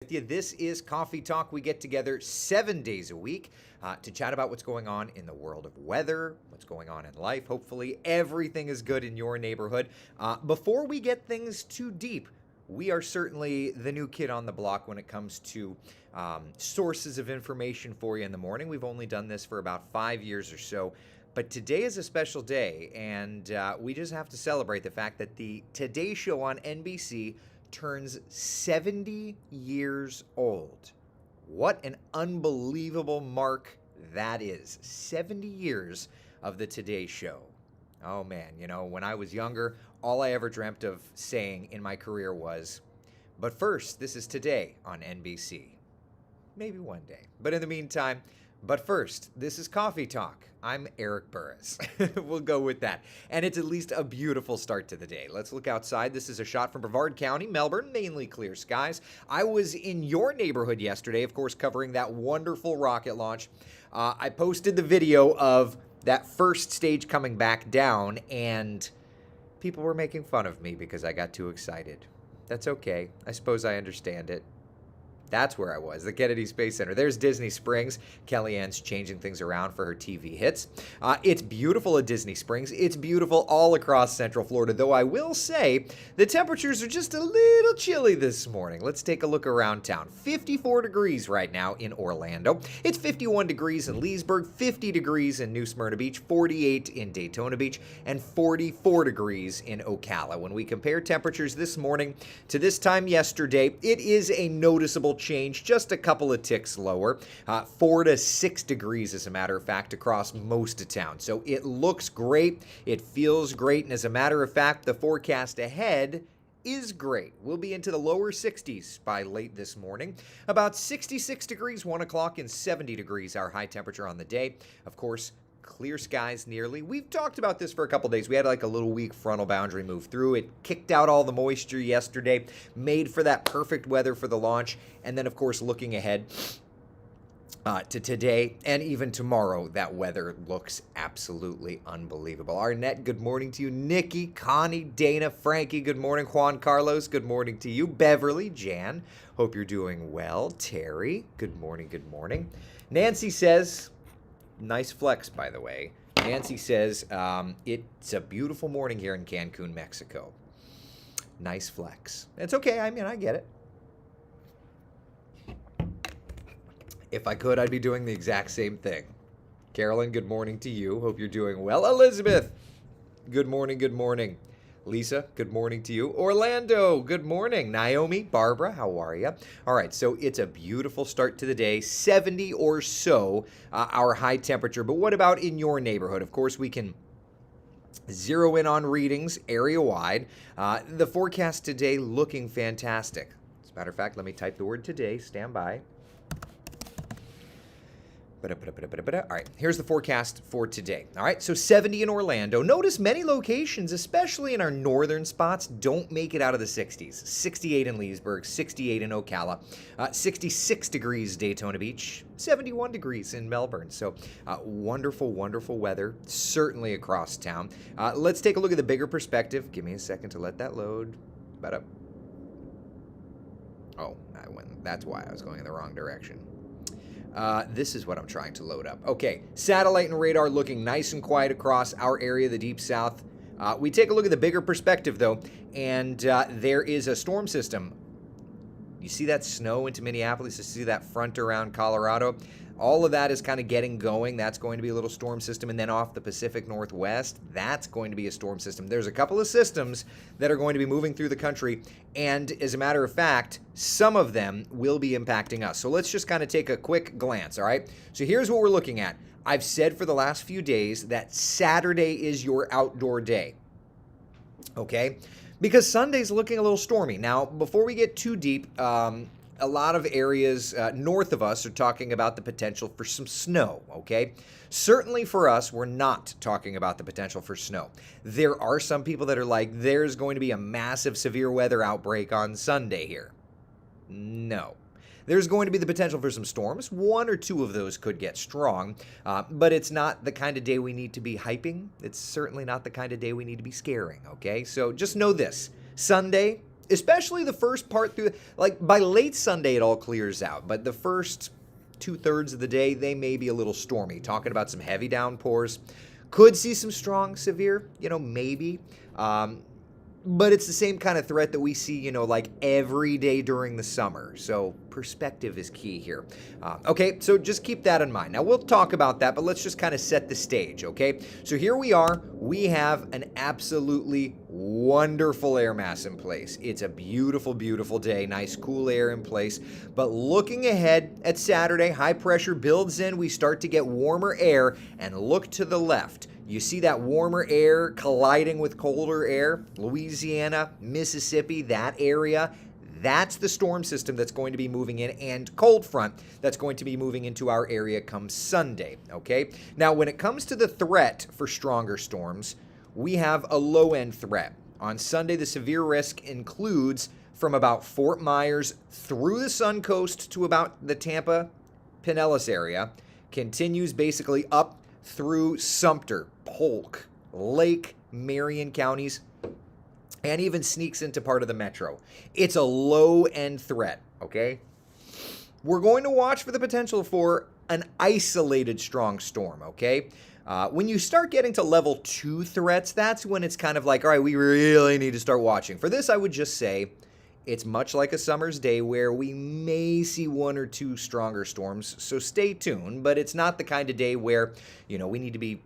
With you. This is Coffee Talk. We get together 7 days a week to chat about what's going on in the world of weather, what's going on in life. Hopefully everything is good in your neighborhood. Before we get things too deep, we are certainly the new kid on the block when it comes to sources of information for you in the morning. We've only done this for about 5 years or so. But today is a special day, and we just have to celebrate the fact that the Today Show on NBC turns 70 years old. What an unbelievable mark that is. 70 years of the Today Show. Oh man, when I was younger, all I ever dreamt of saying in my career was, but first, this is Today on NBC. Maybe one day. But in the meantime, but first, this is Coffee Talk. I'm Eric Burris. We'll go with that. And it's at least a beautiful start to the day. Let's look outside. This is a shot from Brevard County, Melbourne, mainly clear skies. I was in your neighborhood yesterday, of course, covering that wonderful rocket launch. I posted the video of that first stage coming back down, and people were making fun of me because I got too excited. That's okay. I suppose I understand it. That's where I was, the Kennedy Space Center. There's Disney Springs. Kellyanne's changing things around for her TV hits. It's beautiful at Disney Springs. It's beautiful all across Central Florida, though I will say the temperatures are just a little chilly this morning. Let's take a look around town. 54 degrees right now in Orlando. It's 51 degrees in Leesburg, 50 degrees in New Smyrna Beach, 48 in Daytona Beach, and 44 degrees in Ocala. When we compare temperatures this morning to this time yesterday, it is a noticeable change, just a couple of ticks lower, 4 to 6 degrees as a matter of fact across most of town. So it looks great, it feels great, and as a matter of fact, the forecast ahead is great. We'll be into the lower 60s by late this morning. About 66 degrees 1 o'clock and 70 degrees our high temperature on the day. Of course, clear skies nearly. We've talked about this for a couple days. We had like a little weak frontal boundary move through. It kicked out all the moisture yesterday, made for that perfect weather for the launch. And then, of course, looking ahead to today and even tomorrow, that weather looks absolutely unbelievable. Arnett, good morning to you. Nikki, Connie, Dana, Frankie, good morning. Juan Carlos, good morning to you. Beverly, Jan, hope you're doing well. Terry, good morning, good morning. Nancy says, nice flex, by the way. Nancy says, it's a beautiful morning here in Cancun, Mexico. Nice flex. It's okay. I mean, I get it. If I could, I'd be doing the exact same thing. Carolyn, good morning to you. Hope you're doing well. Elizabeth, good morning, good morning. Lisa, good morning to you. Orlando, good morning. Naomi, Barbara, how are you? All right, so it's a beautiful start to the day, 70 or so our high temperature. But what about in your neighborhood? Of course, we can zero in on readings area-wide. The forecast today looking fantastic. As a matter of fact, let me type the word today. Stand by. All right, here's the forecast for today. All right, so 70 in Orlando. Notice many locations, especially in our northern spots, don't make it out of the 60s. 68 in Leesburg, 68 in Ocala, 66 degrees Daytona Beach, 71 degrees in Melbourne. So wonderful, wonderful weather, certainly across town. Let's take a look at the bigger perspective. Give me a second to let that load. Oh, that's why I was going in the wrong direction. This is what I'm trying to load up. Okay, satellite and radar looking nice and quiet across our area, the Deep South. We take a look at the bigger perspective, though, and there is a storm system. You see that snow into Minneapolis? You see that front around Colorado? All of that is kind of getting going. That's going to be a little storm system. And then off the Pacific Northwest, that's going to be a storm system. There's a couple of systems that are going to be moving through the country. And as a matter of fact, some of them will be impacting us. So let's just kind of take a quick glance, all right? So here's what we're looking at. I've said for the last few days that Saturday is your outdoor day, okay? Because Sunday's looking a little stormy. Now, before we get too deep, a lot of areas north of us are talking about the potential for some snow, okay? Certainly for us, we're not talking about the potential for snow. There are some people that are like, there's going to be a massive severe weather outbreak on Sunday here. No. There's going to be the potential for some storms. One or two of those could get strong, but it's not the kind of day we need to be hyping. It's certainly not the kind of day we need to be scaring, okay? So just know this. Sunday, especially the first part through, like by late Sunday, it all clears out. But the first 2/3 of the day, they may be a little stormy. Talking about some heavy downpours. Could see some strong, severe, maybe. But it's the same kind of threat that we see, like every day during the summer. So perspective is key here. Okay, so just keep that in mind. Now, we'll talk about that, but let's just kind of set the stage, okay? So here we are. We have an absolutely wonderful air mass in place. It's a beautiful, beautiful day. Nice, cool air in place. But looking ahead at Saturday, high pressure builds in. We start to get warmer air, and look to the left. You see that warmer air colliding with colder air? Louisiana, Mississippi, that area. That's the storm system that's going to be moving in, and cold front that's going to be moving into our area come Sunday, okay? Now, when it comes to the threat for stronger storms, we have a low-end threat. On Sunday, the severe risk includes from about Fort Myers through the Suncoast to about the Tampa, Pinellas area, continues basically up through Sumter, Polk, Lake, Marion counties, and even sneaks into part of the metro. It's a low-end threat, okay? We're going to watch for the potential for an isolated strong storm, okay? When you start getting to level 2 threats, that's when it's kind of like, all right, we really need to start watching. For this, I would just say it's much like a summer's day where we may see 1 or 2 stronger storms, so stay tuned, but it's not the kind of day where, we need to be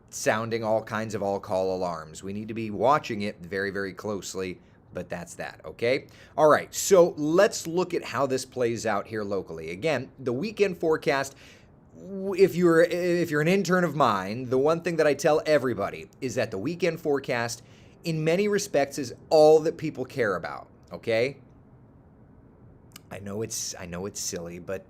sounding all kinds of all-call alarms. We need to be watching it very, very closely, but that's that, okay? All right, so let's look at how this plays out here locally. Again, the weekend forecast, if you're an intern of mine, the one thing that I tell everybody is that the weekend forecast, in many respects, is all that people care about. Okay? I know it's silly, but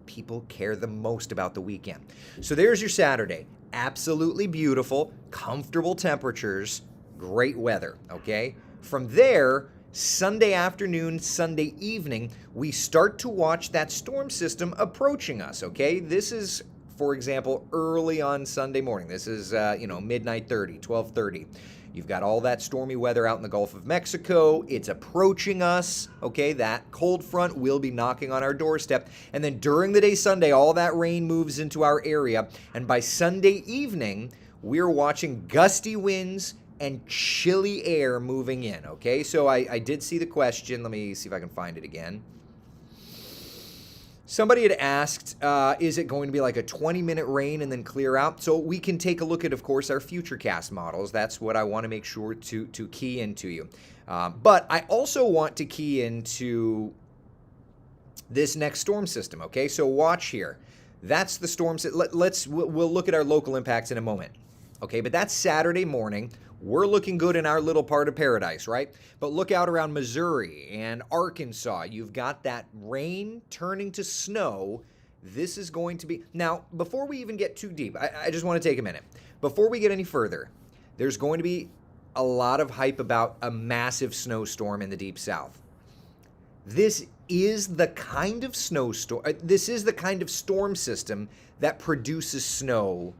people care the most about the weekend. So there's your Saturday. Absolutely beautiful, comfortable temperatures, great weather, okay? From there, Sunday afternoon, Sunday evening, we start to watch that storm system approaching us, okay? This is, for example, early on Sunday morning. This is, midnight 30, 12:30. You've got all that stormy weather out in the Gulf of Mexico. It's approaching us, okay? That cold front will be knocking on our doorstep. And then during the day Sunday, all that rain moves into our area. And by Sunday evening, we're watching gusty winds and chilly air moving in, okay? So I did see the question. Let me see if I can find it again. Somebody had asked, is it going to be like a 20-minute rain and then clear out? So we can take a look at, of course, our futurecast models. That's what I want to make sure to key into you. But I also want to key into this next storm system, okay? So watch here. That's the storm system. We'll look at our local impacts in a moment, okay? But that's Saturday morning. We're looking good in our little part of paradise, right? But look out around Missouri and Arkansas. You've got that rain turning to snow. This is going to be... Now, before we even get too deep, I just want to take a minute. Before we get any further, there's going to be a lot of hype about a massive snowstorm in the Deep South. This is the kind of snowstorm... This is the kind of storm system that produces snow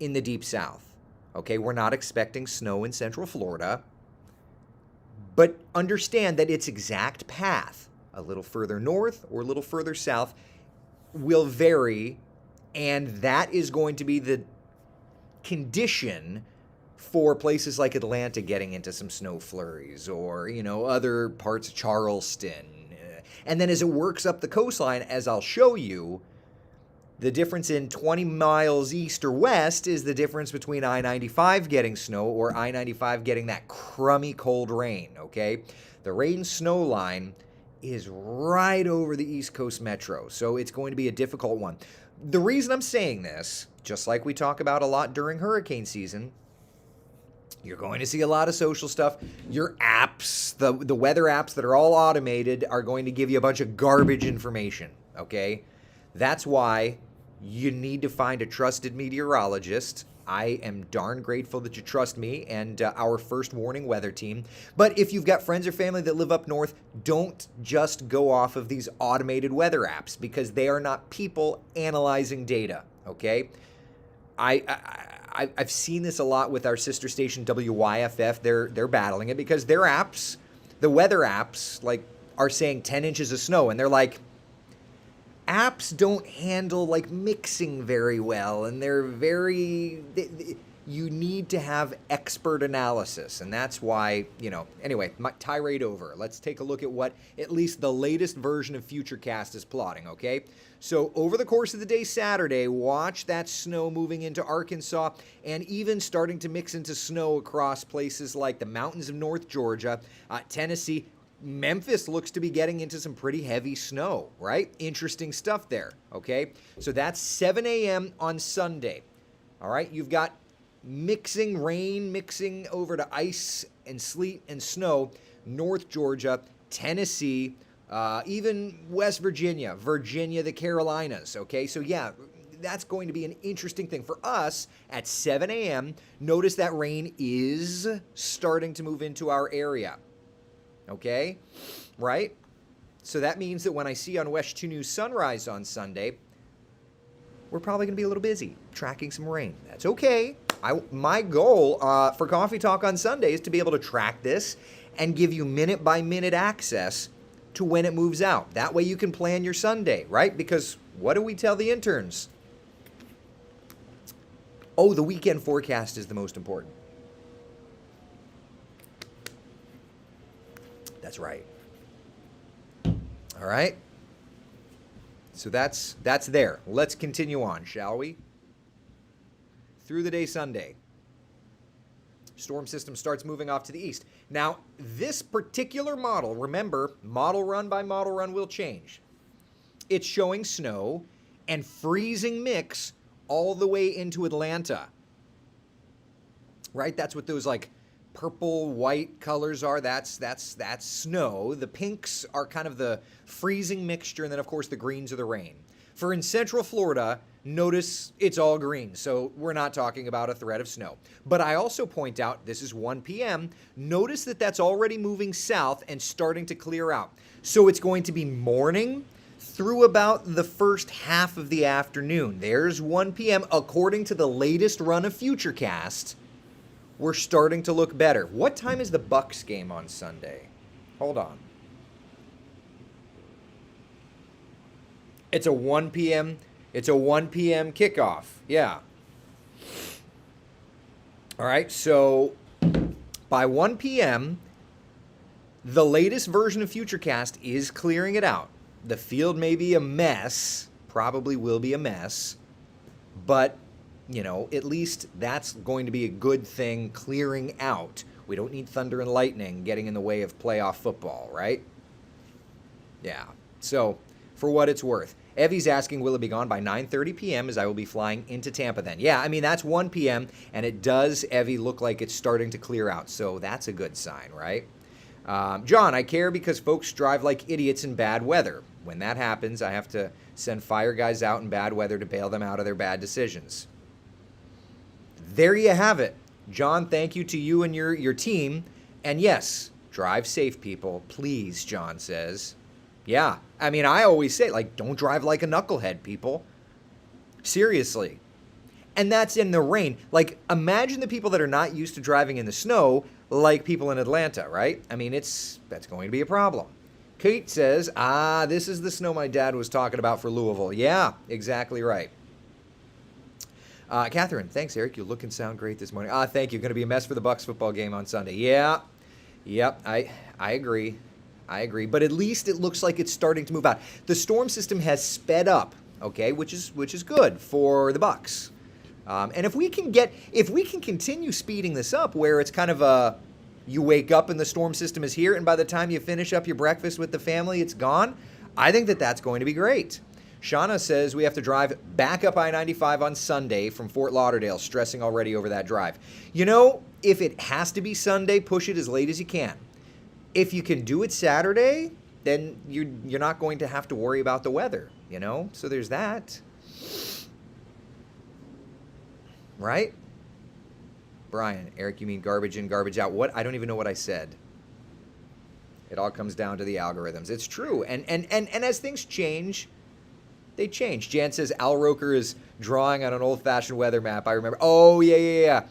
in the Deep South. Okay, we're not expecting snow in Central Florida, but understand that its exact path, a little further north or a little further south, will vary, and that is going to be the condition for places like Atlanta getting into some snow flurries or, other parts of Charleston. And then as it works up the coastline, as I'll show you, the difference in 20 miles east or west is the difference between I-95 getting snow or I-95 getting that crummy cold rain, okay? The rain-snow line is right over the East Coast Metro, so it's going to be a difficult one. The reason I'm saying this, just like we talk about a lot during hurricane season, you're going to see a lot of social stuff. Your apps, the weather apps that are all automated are going to give you a bunch of garbage information, okay? That's why you need to find a trusted meteorologist. I am darn grateful that you trust me and our First Warning weather team. But if you've got friends or family that live up north, don't just go off of these automated weather apps because they are not people analyzing data, okay? I've seen this a lot with our sister station WYFF. They're battling it because their apps, the weather apps like are saying 10 inches of snow, and they're like, apps don't handle like mixing very well, and they're very, you need to have expert analysis, and that's why, anyway, my tirade over. Let's take a look at what at least the latest version of Futurecast is plotting, okay? So over the course of the day Saturday, watch that snow moving into Arkansas and even starting to mix into snow across places like the mountains of North Georgia, Tennessee. Memphis looks to be getting into some pretty heavy snow, right? Interesting stuff there, okay? So that's 7 a.m. on Sunday, all right? You've got mixing rain, mixing over to ice and sleet and snow, North Georgia, Tennessee, even West Virginia, the Carolinas, okay? So yeah, that's going to be an interesting thing for us at 7 a.m. Notice that rain is starting to move into our area, okay? Right? So that means that when I see on West 2 News Sunrise on Sunday, we're probably going to be a little busy tracking some rain. That's okay. My goal for Coffee Talk on Sunday is to be able to track this and give you minute-by-minute access to when it moves out. That way you can plan your Sunday, right? Because what do we tell the interns? Oh, the weekend forecast is the most important. That's right. All right. So that's there. Let's continue on, shall we? Through the day Sunday, storm system starts moving off to the east. Now, this particular model, remember, model run by model run will change. It's showing snow and freezing mix all the way into Atlanta. Right? That's what those like purple, white colors are. That's snow. The pinks are kind of the freezing mixture, and then of course the greens are the rain. For in Central Florida, notice it's all green, so we're not talking about a threat of snow. But I also point out, this is 1 p.m., notice that that's already moving south and starting to clear out. So it's going to be morning through about the first half of the afternoon. There's 1 p.m. According to the latest run of Futurecast, we're starting to look better. What time is the Bucks game on Sunday? Hold on. It's a 1 p.m. It's a 1 p.m. kickoff. Yeah. All right. So by 1 p.m., the latest version of Futurecast is clearing it out. The field may be a mess, probably will be a mess, but, at least that's going to be a good thing clearing out. We don't need thunder and lightning getting in the way of playoff football, right? Yeah. So, for what it's worth, Evie's asking, will it be gone by 9:30 p.m. as I will be flying into Tampa then? Yeah, I mean, that's 1 p.m., and it does, Evie, look like it's starting to clear out, so that's a good sign, right? John, I care because folks drive like idiots in bad weather. When that happens, I have to send fire guys out in bad weather to bail them out of their bad decisions. There you have it. John, thank you to you and your team. And yes, drive safe, people. Please, John says. Yeah, I mean, I always say, don't drive like a knucklehead, people. Seriously. And that's in the rain. Imagine the people that are not used to driving in the snow, like people in Atlanta, right? I mean, that's going to be a problem. Kate says, this is the snow my dad was talking about for Louisville. Yeah, exactly right. Catherine, thanks, Eric. You look and sound great this morning. Thank you. Going to be a mess for the Bucks football game on Sunday. Yeah. Yep, I agree. But at least it looks like it's starting to move out. The storm system has sped up, okay, which is good for the Bucks. And if we can continue speeding this up where it's kind of you wake up and the storm system is here, and by the time you finish up your breakfast with the family, it's gone, I think that's going to be great. Shauna says we have to drive back up I-95 on Sunday from Fort Lauderdale, stressing already over that drive. If it has to be Sunday, push it as late as you can. If you can do it Saturday, then you're not going to have to worry about the weather, So there's that. Right? Brian, Eric, you mean garbage in, garbage out. What? I don't even know what I said. It all comes down to the algorithms. It's true. And as things change, they change. Jan says Al Roker is drawing on an old-fashioned weather map. I remember. Oh, yeah.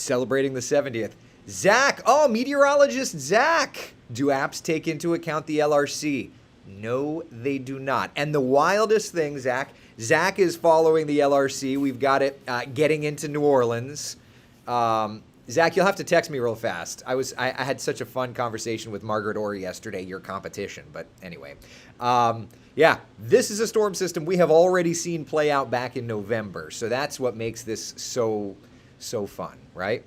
Celebrating the 70th. Zach, oh, meteorologist Zach. Do apps take into account the LRC? No, they do not. And the wildest thing, Zach is following the LRC. We've got it getting into New Orleans. Zach, you'll have to text me real fast. I had such a fun conversation with Margaret Orr yesterday, your competition. But anyway, yeah, this is a storm system we have already seen play out back in November. So that's what makes this so fun, right?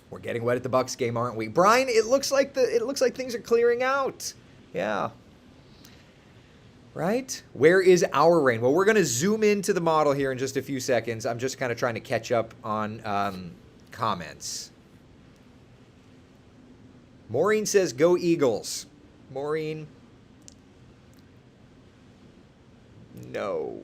We're getting wet at the Bucks game, aren't we? Brian, it looks like things are clearing out. Yeah. Right? Where is our rain? Well, we're going to zoom into the model here in just a few seconds. I'm just kind of trying to catch up on comments. Maureen says, go Eagles. Maureen. No.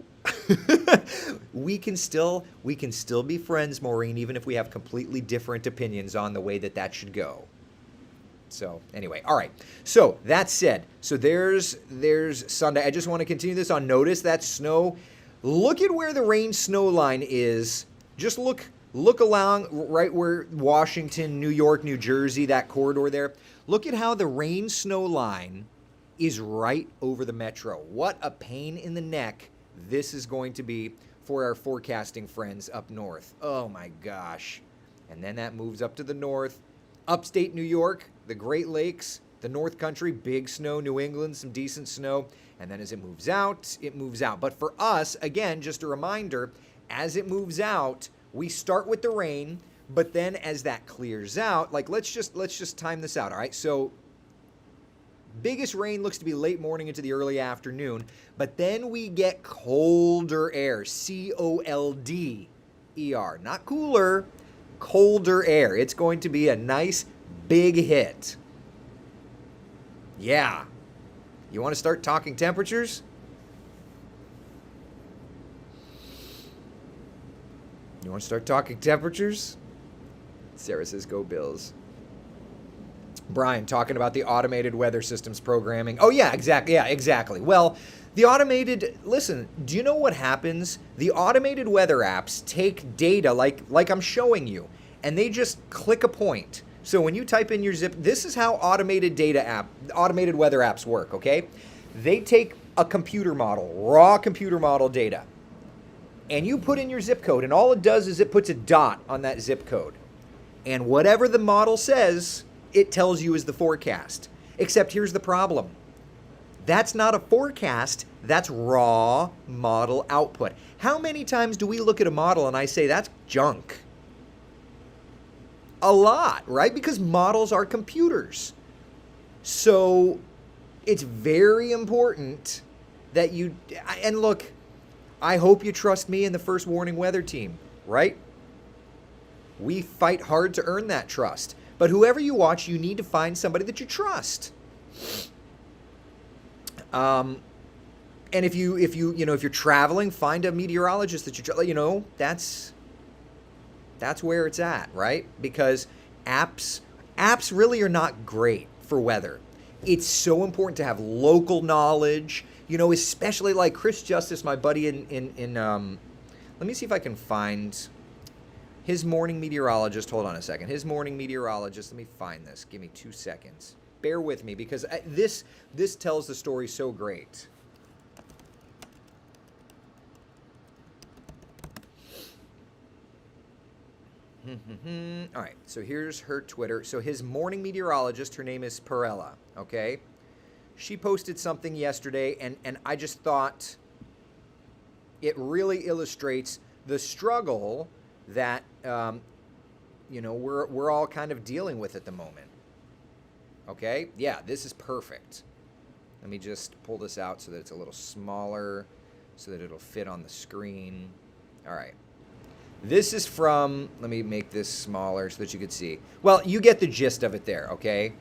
we can still be friends, Maureen, even if we have completely different opinions on the way that should go. So anyway, all right. So that said, so there's Sunday. I just want to continue this on. Notice that snow. Look at where the rain snow line is. Just look along right where Washington, New York, New Jersey, that corridor there. Look at how the rain snow line is right over the metro. What a pain in the neck this is going to be for our forecasting friends up north. Oh my gosh. And then that moves up to the north. Upstate New York, the Great Lakes, the North Country, big snow, New England, some decent snow. And then as it moves out, it moves out. But for us, again, just a reminder, as it moves out, we start with the rain, but then as that clears out, like let's just time this out, all right? So biggest rain looks to be late morning into the early afternoon, but then we get colder air, C-O-L-D-E-R, not cooler, colder air. It's going to be a nice big hit. Yeah. You want to start talking temperatures? You want to start talking temperatures? Sarah says, go Bills. Brian, talking about the automated weather systems programming. Oh, yeah, exactly. Yeah, exactly. Well, the automated, listen, do you know what happens? The automated weather apps take data like I'm showing you, and they just click a point. So when you type in your zip, this is how automated weather apps work, okay? They take a computer model, raw computer model data, and you put in your zip code, and all it does is it puts a dot on that zip code. And whatever the model says, it tells you is the forecast. Except here's the problem. That's not a forecast, that's raw model output. How many times do we look at a model and I say, that's junk? A lot, right? Because models are computers. So it's very important that you, and look, I hope you trust me and the First Warning Weather team, right? We fight hard to earn that trust. But whoever you watch, you need to find somebody that you trust. And if you're traveling, find a meteorologist that that's where it's at, right? Because apps really are not great for weather. It's so important to have local knowledge, especially like Chris Justice, my buddy in let me see if I can find his morning meteorologist. Hold on a second. His morning meteorologist. Let me find this. Give me 2 seconds. Bear with me because this tells the story so great. All right. So here's her Twitter. So his morning meteorologist, her name is Perella. Okay. She posted something yesterday, and I just thought it really illustrates the struggle that we're all kind of dealing with at the moment. Okay? Yeah, this is perfect. Let me just pull this out so that it's a little smaller so that it'll fit on the screen. All right. This is from, let me make this smaller so that you could see. Well, you get the gist of it there, okay?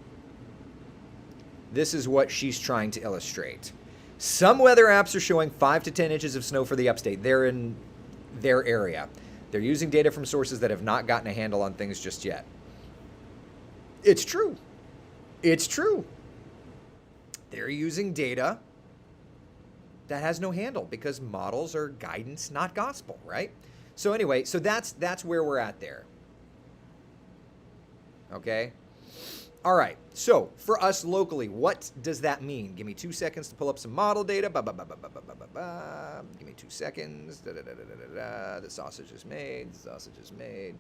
This is what she's trying to illustrate. Some weather apps are showing 5 to 10 inches of snow for the upstate. They're in their area. They're using data from sources that have not gotten a handle on things just yet. It's true. It's true. They're using data that has no handle because models are guidance, not gospel, right? So anyway, so that's where we're at there. Okay? All right, so for us locally, what does that mean? Give me 2 seconds to pull up some model data. Give me 2 seconds. The sausage is made. The sausage is made.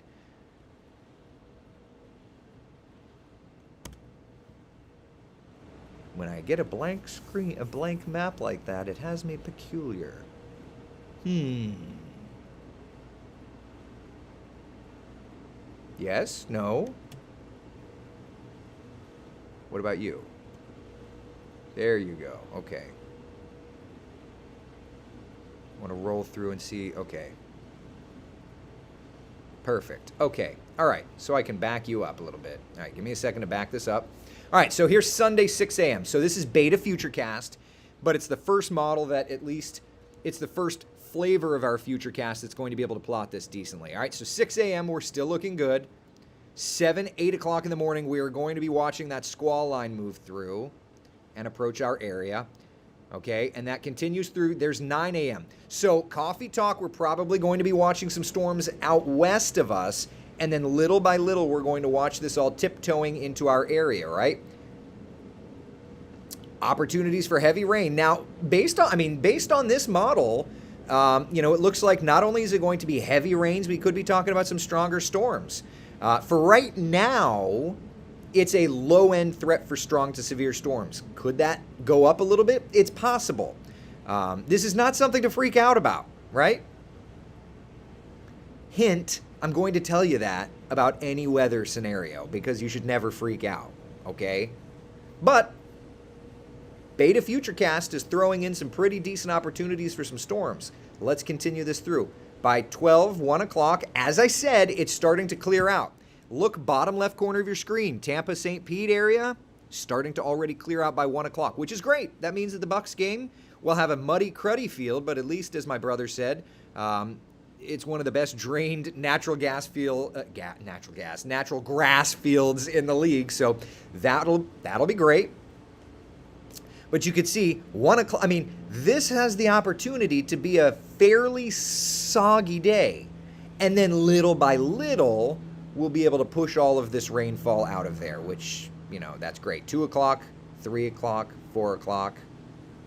When I get a blank screen, a blank map like that, it has me peculiar. Yes? No? What about you? There you go. Okay. I want to roll through and see. Okay. Perfect. Okay. All right. So I can back you up a little bit. All right. Give me a second to back this up. All right. So here's Sunday, 6 a.m. So this is beta Futurecast, but it's the first model that at least it's the first flavor of our Futurecast that's going to be able to plot this decently. All right. So 6 a.m. We're still looking good. 7, 8 o'clock in the morning, we are going to be watching that squall line move through and approach our area. Okay, and that continues through. There's 9 a.m. So Coffee Talk, we're probably going to be watching some storms out west of us, and then little by little, we're going to watch this all tiptoeing into our area, right? Opportunities for heavy rain. Now, based on this model, it looks like not only is it going to be heavy rains, we could be talking about some stronger storms. For right now, it's a low-end threat for strong to severe storms. Could that go up a little bit? It's possible. This is not something to freak out about, right? Hint, I'm going to tell you that about any weather scenario because you should never freak out, okay? But Beta Futurecast is throwing in some pretty decent opportunities for some storms. Let's continue this through. By 1 o'clock, as I said, it's starting to clear out. Look, bottom left corner of your screen, Tampa, St. Pete area, starting to already clear out by 1 o'clock, which is great. That means that the Bucs game will have a muddy, cruddy field, but at least, as my brother said, it's one of the best drained natural grass fields in the league. So that'll be great. But you could see 1 o'clock. I mean, this has the opportunity to be a fairly soggy day. And then little by little, we'll be able to push all of this rainfall out of there, which, that's great. 2 o'clock, 3 o'clock, 4 o'clock,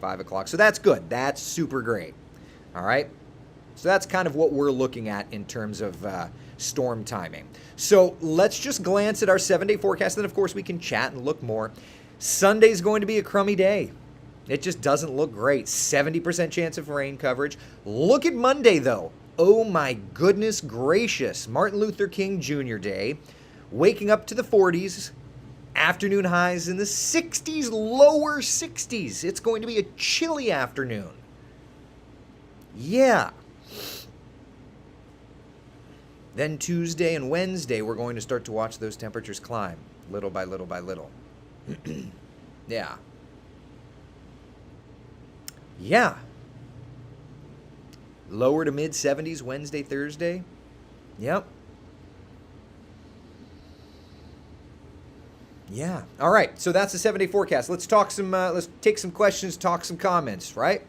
5 o'clock. So that's good. That's super great. All right. So that's kind of what we're looking at in terms of storm timing. So let's just glance at our 7-day forecast. Then, of course, we can chat and look more. Sunday's going to be a crummy day. It just doesn't look great. 70% chance of rain coverage. Look at Monday, though. Oh, my goodness gracious. Martin Luther King Jr. Day. Waking up to the 40s. Afternoon highs in the 60s, lower 60s. It's going to be a chilly afternoon. Yeah. Then Tuesday and Wednesday, we're going to start to watch those temperatures climb. Little by little by little. Yeah. Yeah. Lower to mid 70s Wednesday, Thursday. Yep. Yeah. All right. So that's the 7-day forecast. Let's take some questions, talk some comments, right?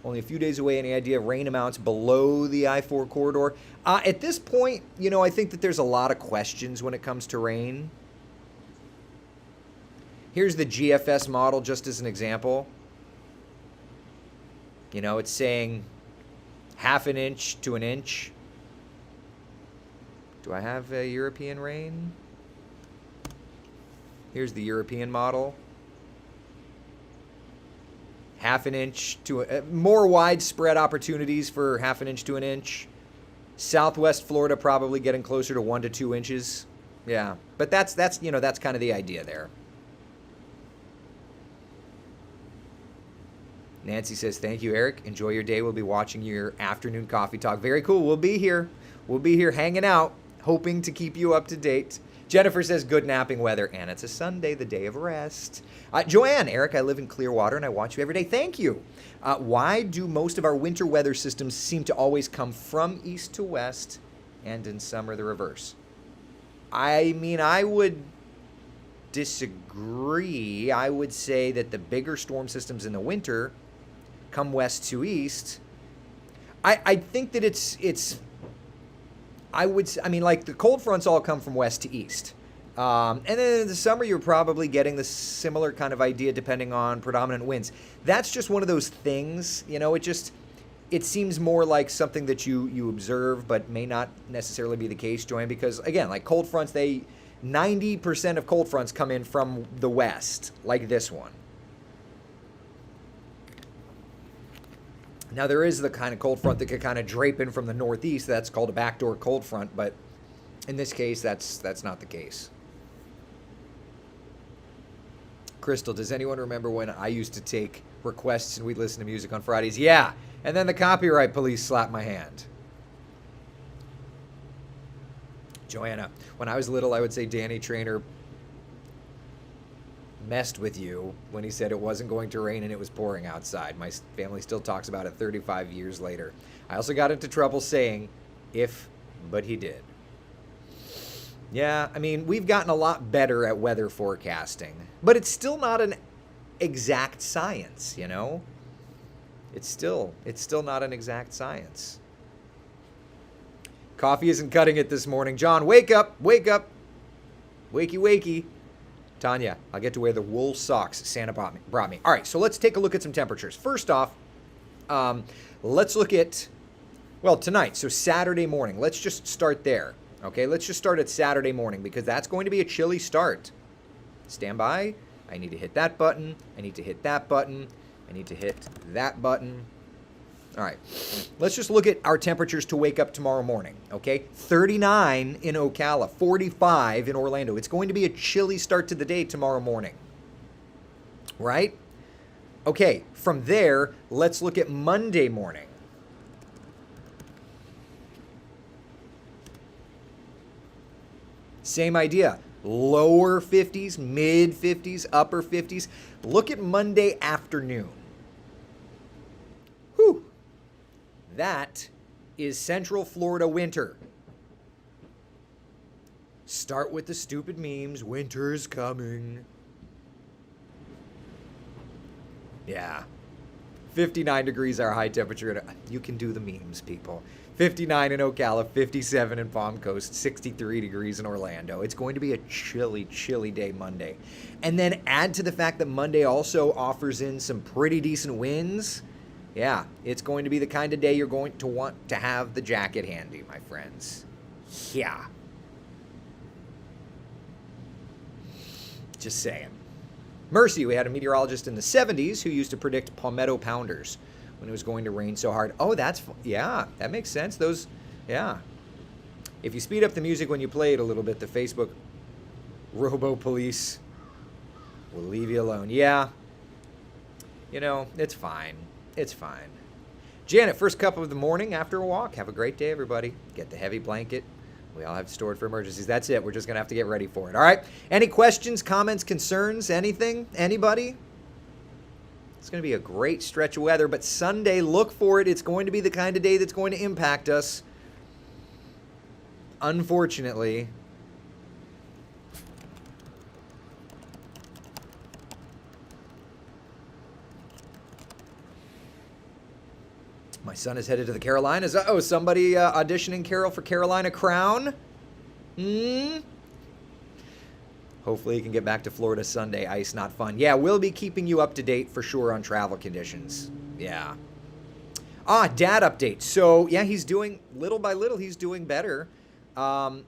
Only a few days away. Any idea of rain amounts below the I-4 corridor? At this point, I think that there's a lot of questions when it comes to rain. Here's the GFS model just as an example. It's saying 1/2 inch to 1 inch. Do I have a European rain? Here's the European model. 1/2 inch to more widespread opportunities for 1/2 inch to 1 inch. Southwest Florida probably getting closer to 1 to 2 inches. Yeah, but that's kind of the idea there. Nancy says, thank you, Eric. Enjoy your day. We'll be watching your afternoon coffee talk. Very cool. We'll be here. We'll be here hanging out, hoping to keep you up to date. Jennifer says, good napping weather. And it's a Sunday, the day of rest. Joanne, Eric, I live in Clearwater and I watch you every day. Thank you. Why do most of our winter weather systems seem to always come from east to west and in summer the reverse? I mean, I would disagree. I would say that the bigger storm systems in the winter come west to east. I think that like the cold fronts all come from west to east. And then in the summer, you're probably getting the similar kind of idea depending on predominant winds. That's just one of those things, it seems more like something that you observe, but may not necessarily be the case, Joanne, because again, like cold fronts, 90% of cold fronts come in from the west, like this one. Now, there is the kind of cold front that could kind of drape in from the northeast. That's called a backdoor cold front, but in this case, that's not the case. Crystal, does anyone remember when I used to take requests and we'd listen to music on Fridays? Yeah, and then the copyright police slapped my hand. Joanna, when I was little, I would say Danny Trainer messed with you when he said it wasn't going to rain and it was pouring outside. My family still talks about it 35 years later. I also got into trouble saying if, but he did. Yeah, I mean, we've gotten a lot better at weather forecasting, but it's still not an exact science, It's still not an exact science. Coffee isn't cutting it this morning. John, wake up, wake up. Wakey, wakey. Tanya, I'll get to wear the wool socks Santa brought me. All right, so let's take a look at some temperatures. First off, let's look at, tonight, so Saturday morning. Let's just start there, okay? Let's just start at Saturday morning because that's going to be a chilly start. Stand by. I need to hit that button. I need to hit that button. I need to hit that button. All right, let's just look at our temperatures to wake up tomorrow morning, okay? 39 in Ocala, 45 in Orlando. It's going to be a chilly start to the day tomorrow morning, right? Okay, from there, let's look at Monday morning. Same idea, lower 50s, mid 50s, upper 50s. Look at Monday afternoon. Whew. That is Central Florida winter. Start with the stupid memes. Winter's coming. Yeah. 59 degrees our high temperature. You can do the memes, people. 59 in Ocala, 57 in Palm Coast, 63 degrees in Orlando. It's going to be a chilly, chilly day Monday. And then add to the fact that Monday also offers in some pretty decent winds. Yeah, it's going to be the kind of day you're going to want to have the jacket handy, my friends. Yeah. Just saying. Mercy, we had a meteorologist in the 70s who used to predict palmetto pounders when it was going to rain so hard. Oh, yeah, that makes sense. Yeah. If you speed up the music when you play it a little bit, the Facebook robo police will leave you alone. Yeah. It's fine. It's fine. Janet, first cup of the morning after a walk. Have a great day, everybody. Get the heavy blanket. We all have stored for emergencies. That's it. We're just going to have to get ready for it. All right? Any questions, comments, concerns, anything? Anybody? It's going to be a great stretch of weather, but Sunday, look for it. It's going to be the kind of day that's going to impact us. Unfortunately. My son is headed to the Carolinas. Uh-oh, somebody auditioning Carol for Carolina Crown? Hopefully he can get back to Florida Sunday. Ice, not fun. Yeah, we'll be keeping you up to date for sure on travel conditions. Yeah. Dad update. So, yeah, he's doing, little by little, he's doing better. I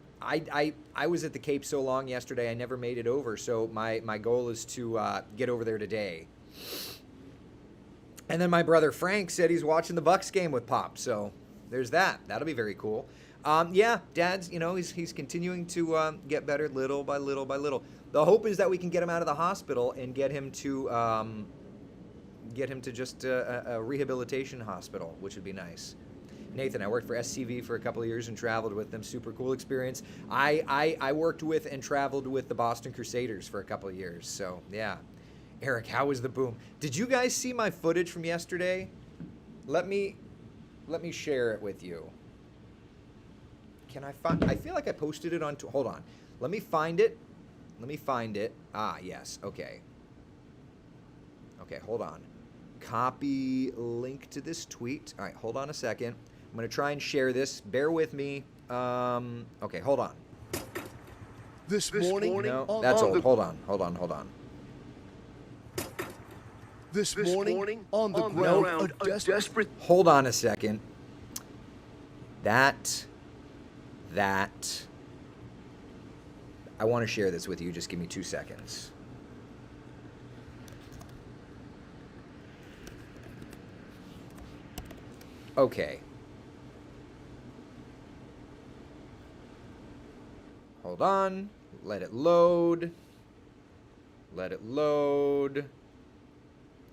was at the Cape so long yesterday, I never made it over. So my goal is to get over there today. And then my brother Frank said he's watching the Bucks game with Pop. So there's that. That'll be very cool. Yeah, Dad's, he's continuing to get better little by little by little. The hope is that we can get him out of the hospital and get him to just a rehabilitation hospital, which would be nice. Nathan, I worked for SCV for a couple of years and traveled with them. Super cool experience. I worked with and traveled with the Boston Crusaders for a couple of years. So, yeah. Eric, how was the boom? Did you guys see my footage from yesterday? Let me share it with you. Can I find? I feel like I posted it on. Hold on. Let me find it. Yes. Okay. Okay, hold on. Copy link to this tweet. All right, hold on a second. I'm going to try and share this. Bear with me. Okay, hold on. This morning, No, that's old. Hold on. This morning, on the ground, a desperate... Hold on a second. That. I want to share this with you. Just give me 2 seconds. Okay. Hold on. Let it load.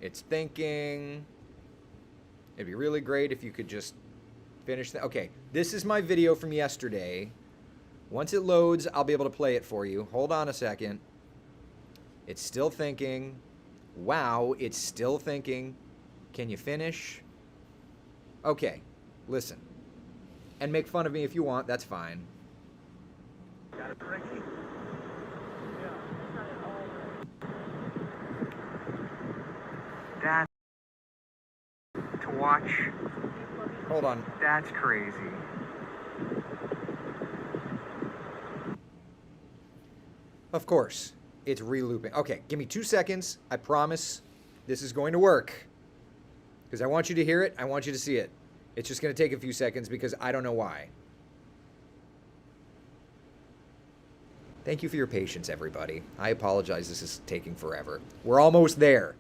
It's thinking. It'd be really great if you could just finish that. Okay, this is my video from yesterday. Once it loads, I'll be able to play it for you. Hold on a second. It's still thinking. Wow, it's still thinking. Can you finish? Okay, listen. And make fun of me if you want, that's fine. Got it, Ricky? That to watch. Hold on. That's crazy. Of course, it's re-looping. Okay, give me 2 seconds. I promise this is going to work. Because I want you to hear it. I want you to see it. It's just going to take a few seconds because I don't know why. Thank you for your patience, everybody. I apologize this is taking forever. We're almost there.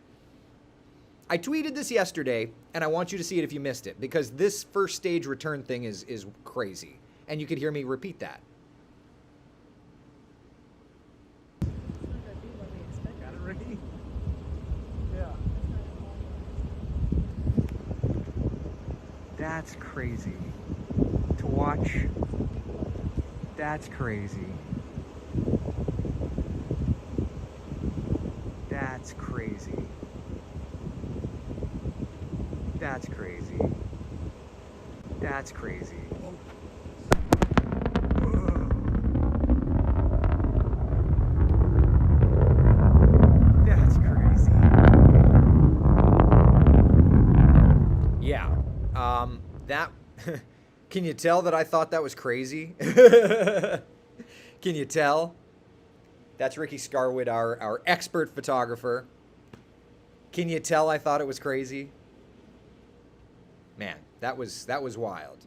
I tweeted this yesterday, and I want you to see it if you missed it, because this first stage return thing is crazy. And you could hear me repeat that. Got it, Ricky? Yeah. That's crazy. To watch. That's crazy. That's crazy. That's crazy. That's crazy. That's crazy. Yeah. That... Can you tell that I thought that was crazy? Can you tell? That's Ricky Scarwood, our expert photographer. Can you tell I thought it was crazy? Man, that was wild.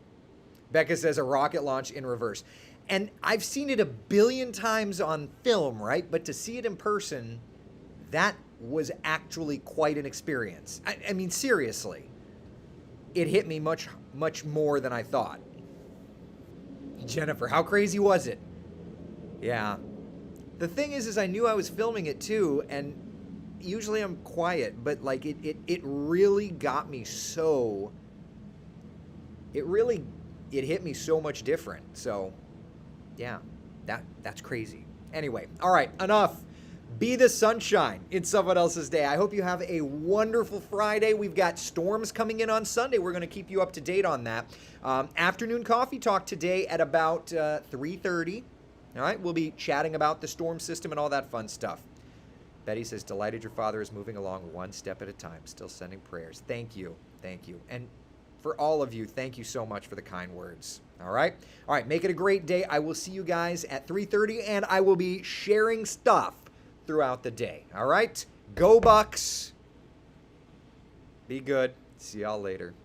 Becca says a rocket launch in reverse. And I've seen it a billion times on film, right? But to see it in person, that was actually quite an experience. I mean, seriously. It hit me much more than I thought. Jennifer, how crazy was it? Yeah. The thing is I knew I was filming it too, and usually I'm quiet, but like it really got me so... It hit me so much different. So, yeah, that's crazy. Anyway, all right, enough. Be the sunshine in someone else's day. I hope you have a wonderful Friday. We've got storms coming in on Sunday. We're going to keep you up to date on that. Afternoon coffee talk today at about 3:30. All right, we'll be chatting about the storm system and all that fun stuff. Betty says, delighted your father is moving along one step at a time. Still sending prayers. Thank you. Thank you. And for all of you, thank you so much for the kind words. All right? All right, make it a great day. I will see you guys at 3:30, and I will be sharing stuff throughout the day. All right? Go Bucks. Be good. See y'all later.